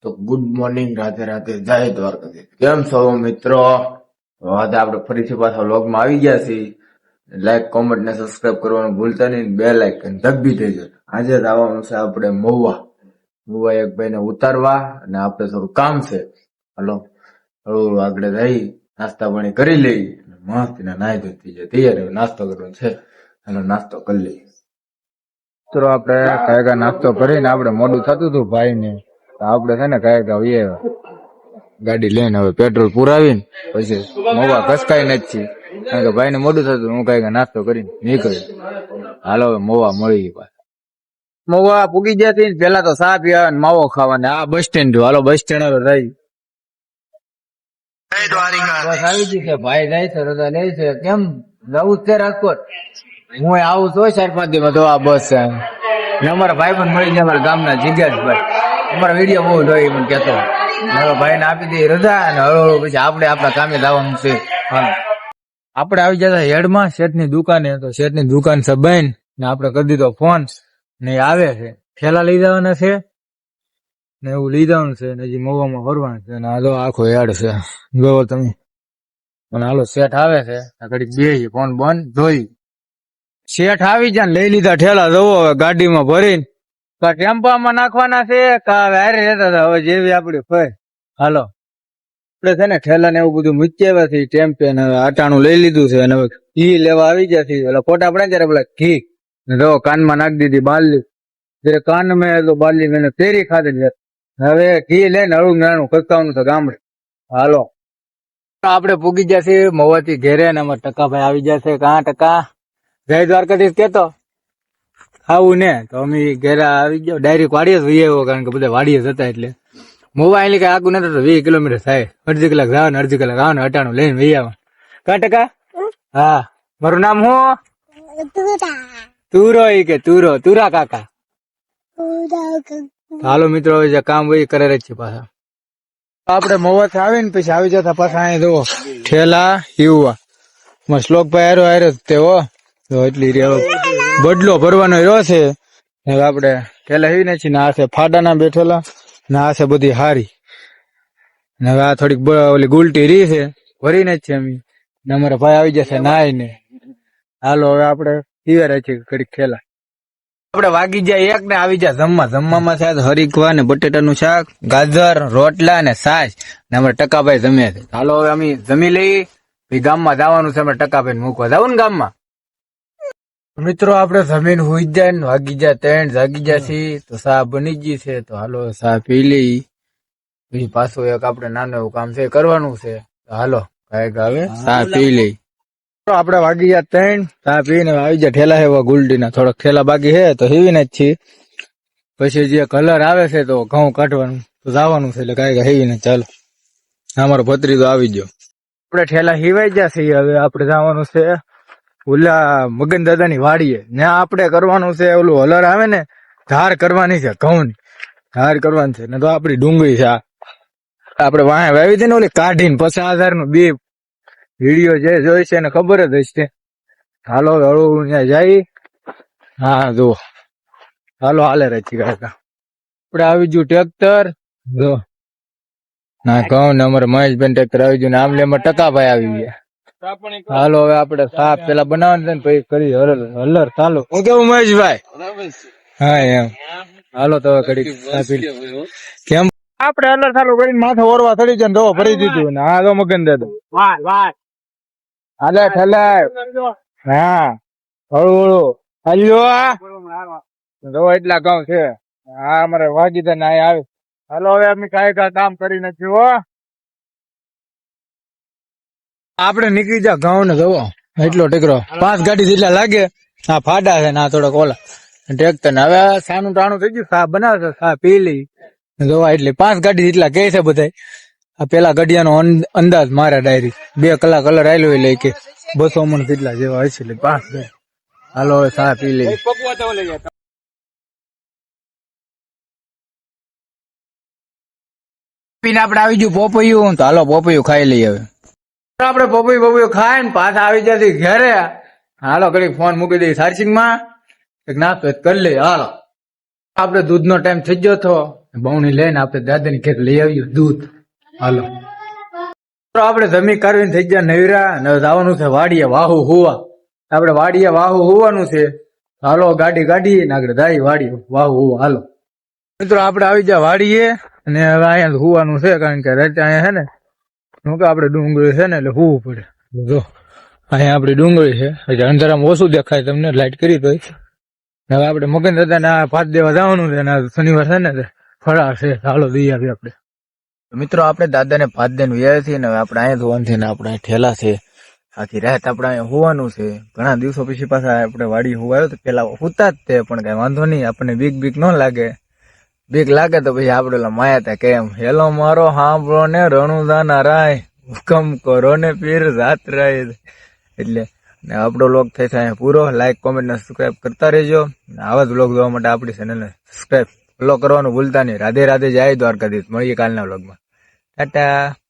તો good morning, Radhe Radhe, જય દ્વારકાધીશ. કેમ છો મિત્રો? આજે આપણે ફરીથી પાછા વ્લોગમાં આવી ગયા છીએ. લાઈક, કોમેન્ટ ને સબસ્ક્રાઇબ કરવાનું ભૂલતા નહીં. બે લાઈકન દબી દેજો. આજે આવવાનું છે આપણે મહુવા એક ભાઈને ઉતારવા, અને આપણે થોડું કામ છે. હાલો હળવું આગળ જઈ નાસ્તા પાણી કરી લઈ, મસ્ત નાહી ધોતી જાય તૈયાર નાસ્તો કરવાનો છે. અને નાસ્તો કરી લઈ. મિત્રો આપણે કાયકા નાસ્તો કરીને આપણે મોડું થતું હતું ભાઈ ને, આપણે છે ને કાયકા ગાડી લઈને હવે પેટ્રોલ પુરાવીને પછી મોવા ઘસકાઈ નથી, કારણ કે ભાઈ ને મોડું થતું. હું કાયકા નાસ્તો કરીને નીકળ્યો. હાલો હવે મોવા મળી ગયા. મોવા પૂગી ગયા. પેલા તો ચા પીવા માવો ખાવા, આ બસ સ્ટેન્ડ. હાલો બસ સ્ટેન્ડ હવે રહી આવી ગઈ છે. ભાઈ જાય છે, રજા લે છે. કેમ જવું છે રાજકોટ? હું આવું છું 4-5 દિવસ તો આ બસ છે. અમારા ભાઈ પણ મળી જાય, અમારા ગામના જીગેશભાઈ. અમારા વિડીયો બહુ જોઈ મને કેતો. હવે ભાઈ ને આપી દઈએ રજા, અને હળવું પછી આપણે આપણા કામે જવાનું છે. આપણે આવી જતા હેડમાં શેઠની દુકાને. તો શેઠની દુકાન છે બંધ, ને આપણે કરી દીધો ફોન ને આવે છે. થેલા લઈ જવાના છે ને એવું લઈ જવાનું છે, ને હજી મોવામાં ફરવાનું છે. અને હાલો આખો હેડ છે જોવો તમે. અને હાલો શેઠ આવે છે, ઘડીક બે ફોન બંધ ધોઈ. શેઠ આવી જાય લઈ લીધા ઠેલા. જવો હવે ગાડીમાં ભરીને કા ટેમ્પામાં નાખવાના છે કા હારે રહેતા હતા. હવે જેવી આપડી ફય. હાલો આપણે છે ને ઠેલા ને એવું બધું મૂકી આવ્યા છે ટેમ્પે, ને આટાણું લઈ લીધું છે. અને ઘી લેવા આવી ગયા છે. એટલે ફોટા પડે ત્યારે પેલા ઘી જો કાનમાં નાખી દીધી બારલી. જયારે કાન મેં તો બારલી મેં તેરી ખાધી. હવે ઘી લઈને હળવું નાનું કકાવનું છે ગામડે. હાલો આપણે પૂગી જશે મહુવાથી ઘેરે, ને અમારા ટકાભાઈ આવી જશે. કાં ટકા જય દ્વારકાધીશ કેતો આવું ને? તો અમે ઘેરે આવી ગયો. ડાયરેક્ટ વાડીએ જ જઈ આવ્યો, કારણ કે બધા વાડીએ જતા. એટલે મહુવા એટલે કઈ આગું નતું, 20 કિલોમીટર થાય. અડધી કલાક જાવ ને અડધી કલાક આવો ને અટાણું લઈને વહી આવા. કાં ટકા? હા, મારું નામ શું? તુરો. એ કે તુરો, તુરા કાકા. હાલો મિત્રો હવે જે કામ હોય કરે જ છે. પાછા આપણે મહુવાથી આવીને પછી આવી જતા પાછા અહીં જુઓ ઠેલા હિવવા શ્લોકભાઈ હારો હારે તેઓ તો એટલી બદલો ભરવાનો રહ્યો છે. હવે આપણે ઠેલા હિવીને છીએ. આ છે ફાડાના બેઠેલા, ને આ છે બધી હારી. હવે આ થોડીક ઓલી ગુલટી રી છે ભરીને જ છે અમે. ને અમારા ભાઈ આવી જશે નાઈ ને. હાલો હવે આપણે હિવારે છીએ ઘડીક ઠેલા. આપણે વાગી જાય 1 ને આવી જાય જમવામાં છે હરીકવા ને બટેટાનું શાક, ગાજર, રોટલા ને છાશ. ને અમારે ટકાભાઈ જમે છે. હાલો હવે અમે જમી લઈ, પછી ગામમાં જવાનું છે. અમારે ટકાભાઈ મૂકવા જવું ને ગામમાં. મિત્રો આપણે જમીન હુઈ જાય ને વાગી જાય 3 જાગી જાય તો ચા બની ગઈ છે. તો હાલો ચા પી લઈ, પછી પાછું એક આપણે નાનું એવું કામ છે કરવાનું છે. હાલો કાંઈક હવે ચા પી લઈ. આપણે વાગી ગયા 3, ચા પીને આવી જાય ઠેલા હેવા ગુલડીના. થોડોક ઠેલા બાકી છે તો હેવીને જ છીએ. પછી જે કલર આવે છે તો ઘઉં કાઢવાનું તો જવાનું છે. એટલે કાંઈક હેવીને ચાલો. અમારો ભત્રીજો આવી ગયો. આપણે ઠેલા હિવાઈ ગયા છીએ. હવે આપણે જવાનું છે ઓલા મગન દાદાની વાડીએ. ત્યાં આપણે કરવાનું છે ઓલું હલર આવે ને, ધાર કરવાની છે. ઘઉંની ધાર કરવાની છે. ને તો આપડી ડુંગળી છે આપણે વાહે વાવી દે ને ઓલી કાઢીને 50,000 નું બે વિડીયો જે જોઈ છે એને ખબર જ હશે. હાલો હળવું ત્યાં જાય. હા જો હાલો હાલે રહી કાકા. આપણે આવી ગયું ટ્રેક્ટર જો ના કહું ને. અમારે મહેશભાઈ ટ્રેક્ટર આવી ગયું ને. આમ લે અમારે ટકાભાઈ આવી ગયા. હાલો હવે આપણે સાપ પેલા બનાવવાનું છે ને પછી કરી હલર ચાલો. હું કેવું મહેશભાઈ? હા એમ. હાલો તો ઘડી કેમ આપણે હલર ચાલુ કરીને માથે ઓરવા ચડી જાય દવા ભરી દીધું ને. હા તો મગન દાદા હાલે ઠેલાય. હા હળવું હળવું હાલ્યો એટલા ગામ છે. હા અમારે વાગી દે ને આવે. હાલો હવે અમે કાંઈ કામ કરી નથી હો. આપણે નીકળી જા ઘઉં ને જવો એટલો ટેકરો 5 ગાડી જેટલા લાગે. હા ફાડા છે ને થોડોક ઓલા ટ્રેક્ટર ને. હવે સાનું ટાણું થઈ ગયું. સા બનાવશે સા પી લઈ જોવા. એટલે 5 ગાડી જેટલા કે છે બધા. આ પેલા ગડિયાનો અંદાજ મારા ડાયરી 2 કલાક કલર આવેલો એટલે કે 200 મણ જેટલા જેવા હશે. એટલે 5. હાલો હવે સા પી લઈ. પીને આપણે આવી ગયું પોપૈયું. તો હાલો પોપૈયું ખાઈ લઈએ. હવે આપણે પોપૈયું ખાઈ ને પાછા આવી જશે ઘરે. હાલો ઘડીક ફોન મૂકી દઈએ ચાર્જિંગ માં. નાસ્તો કરી લઈએ. હાલો આપણે દૂધ નો ટાઈમ થઈ ગયો હતો. બહુની લઈને આપણે દાદાની ઘેર લઈ આવ્યું દૂધ. હાલો તો આપણે જમી કરવીને થઈ ગયા નવરા અને જવાનું છે વાડીએ વાહુ હુવા. આપણે વાડીએ વાહુ હોવાનું છે. હાલો ગાડી કાઢીએ ને આગળ જાય વાડીએ વાહુ હુવા. હાલો મિત્રો આપણે આવી ગયા વાડીએ અને હવે અહીંયા હોવાનું છે કારણ કે રાતે અહીંયા છે ને શું કે આપણે ડુંગળી છે ને એટલે હોવું પડે. જો અહીંયા આપડી ડુંગળી છે હજી અંધારામાં ઓછું દેખાય તમને લાઈટ કરી તો. હવે આપણે મગન દાદાને આ ભાત દેવા જવાનું છે અને શનિવાર છે ને ફળા છે. હાલો દઈ આવી આપણે. મિત્રો આપણે દાદાને ભાત દઈને વ્યાય છીએ ને હવે આપણે અહીંયા ધોવાનું છે ને આપણે ઠેલા છે. આખી રાત આપણે અહીંયા હોવાનું છે. ઘણા દિવસો પછી પાછા આપણે વાડી હોવાયો તો પેલા હોતા જ તે પણ કઈ વાંધો નહીં. આપણને બીક ન લાગે. બીક લાગે તો પછી આપડે માયા તા કેમ હેલો મારો સાંભળો ને રણુદાના રાય હુકમ કરો ને પીર જાત રાય. એટલે આપણો વ્લોગ થઈ થાય પૂરો. લાઈક કોમેન્ટ ને સબસ્ક્રાઈબ કરતા રહેજો. આવા જ વ્લોગ જોવા માટે આપણી ચેનલને સબસ્ક્રાઈબ ફોલો કરવાનું ભૂલતા નહીં. રાધે રાધે, જય દ્વારકાધીશ. મળીએ કાલના વ્લોગમાં. ટાટા.